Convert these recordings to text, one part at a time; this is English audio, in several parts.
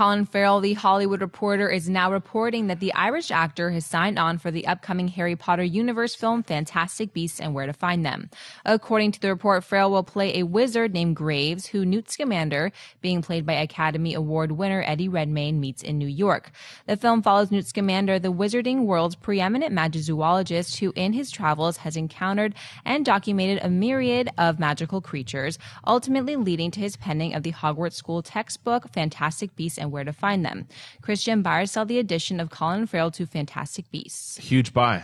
Colin Farrell, The Hollywood Reporter, is now reporting that the Irish actor has signed on for the upcoming Harry Potter universe film Fantastic Beasts and Where to Find Them. According to the report, Farrell will play a wizard named Graves, who Newt Scamander, being played by Academy Award winner Eddie Redmayne, meets in New York. The film follows Newt Scamander, the wizarding world's preeminent magizoologist, who in his travels has encountered and documented a myriad of magical creatures, ultimately leading to his penning of the Hogwarts School textbook Fantastic Beasts and Where to Find Them. Christian buyers sell the addition of Colin Farrell to Fantastic Beasts. Huge buy.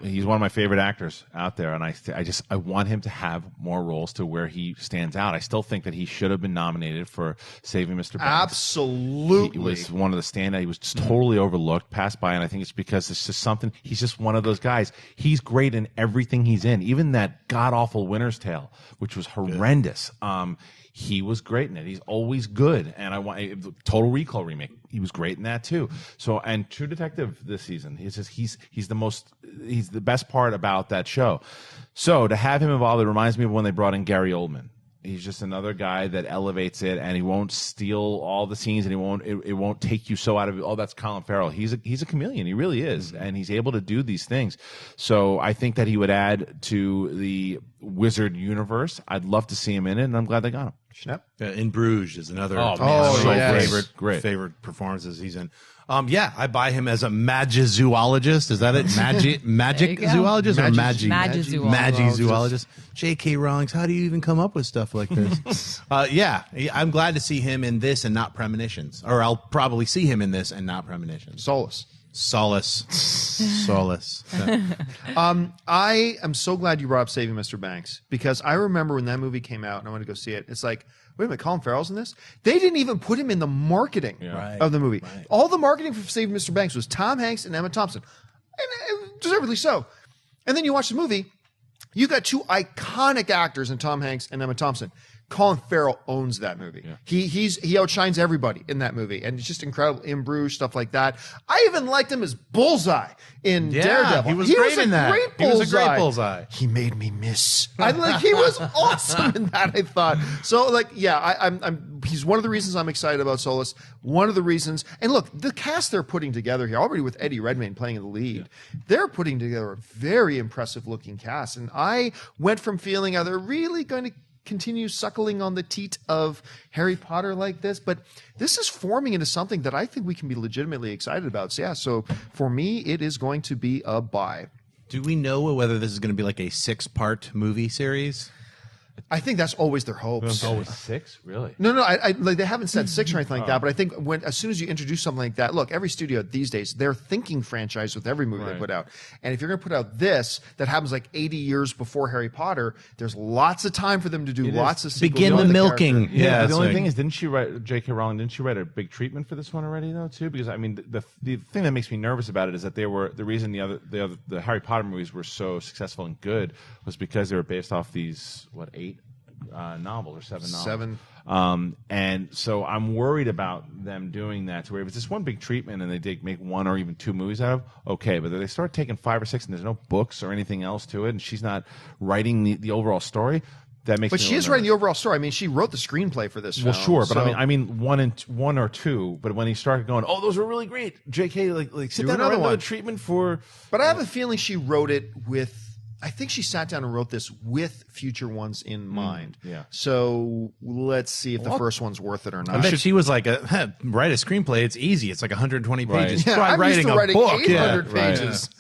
He's one of my favorite actors out there, and I want him to have more roles to where he stands out. I still think that he should have been nominated for Saving Mr. Banks. Absolutely. He was one of the standout. He was just totally overlooked, passed by, and I think it's because it's just something. He's just one of those guys. He's great in everything he's in, even that god-awful Winter's Tale, which was horrendous. He was great in it. He's always good. And I want Total Recall remake. He was great in that too. So, and True Detective this season. He's the best part about that show. So to have him involved, it reminds me of when they brought in Gary Oldman. He's just another guy that elevates it, and he won't steal all the scenes, and it won't take you so out of it. Oh, that's Colin Farrell. He's a chameleon. He really is, and he's able to do these things. So I think that he would add to the Wizard universe. I'd love to see him in it, and I'm glad they got him. Schnepp? In Bruges is another favorite performances he's in. I buy him as a magizoologist. Is that it? Magic zoologist or magizoologist? J.K. Rowling, how do you even come up with stuff like this? I'm glad to see him in this and not Premonitions. Or I'll probably see him in this and not Premonitions. Solace. I am so glad you brought up Saving Mr. Banks, because I remember when that movie came out and I went to go see it. It's like, wait a minute, Colin Farrell's in this? They didn't even put him in the marketing of the movie. Right. All the marketing for Saving Mr. Banks was Tom Hanks and Emma Thompson. And deservedly so. And then you watch the movie, you got two iconic actors in Tom Hanks and Emma Thompson. Colin Farrell owns that movie. Yeah. He outshines everybody in that movie, and it's just incredible. In Bruges, stuff like that. I even liked him as Bullseye in Daredevil. He was great in that. He was a great Bullseye. He made me miss. He was awesome in that, I thought. So he's one of the reasons I'm excited about Solace. One of the reasons, and look, the cast they're putting together here, already with Eddie Redmayne playing the lead, they're putting together a very impressive looking cast. And I went from feeling, are they really going to continue suckling on the teat of Harry Potter like this? But this is forming into something that I think we can be legitimately excited about. So for me, it is going to be a buy. Do we know whether this is going to be like a 6-part movie series? I think that's always their hopes. Oh, it's 6? Really? No. They haven't said 6 or anything like that. But I think as soon as you introduce something like that, look, every studio these days, they're thinking franchise with every movie they put out. And if you're going to put out this, that happens like 80 years before Harry Potter, there's lots of time for them to do lots of sequels. Begin the milking. Yeah. The only thing is, didn't she write J.K. Rowling? Didn't she write a big treatment for this one already though too? Because I mean, the thing that makes me nervous about it is that the reason the Harry Potter movies were so successful and good was because they were based off these 8 novels or 7 novels. 7. And so I'm worried about them doing that to where if it's just one big treatment and they make 1 or even 2 movies out of, okay, but if they start taking 5 or 6 and there's no books or anything else to it and she's not writing the overall story, that makes But she is writing the overall story. I mean, she wrote the screenplay for this film. Well, sure, but I mean 1 or 2, but when he started going, oh, those were really great, JK, like sit down and write another treatment for... But I have a feeling she wrote it with... I think she sat down and wrote this with future ones in mind. Yeah. So let's see if the first one's worth it or not. I bet she was like, write a screenplay. It's easy. It's like 120 pages. Yeah, I'm used to writing a book. 800 pages.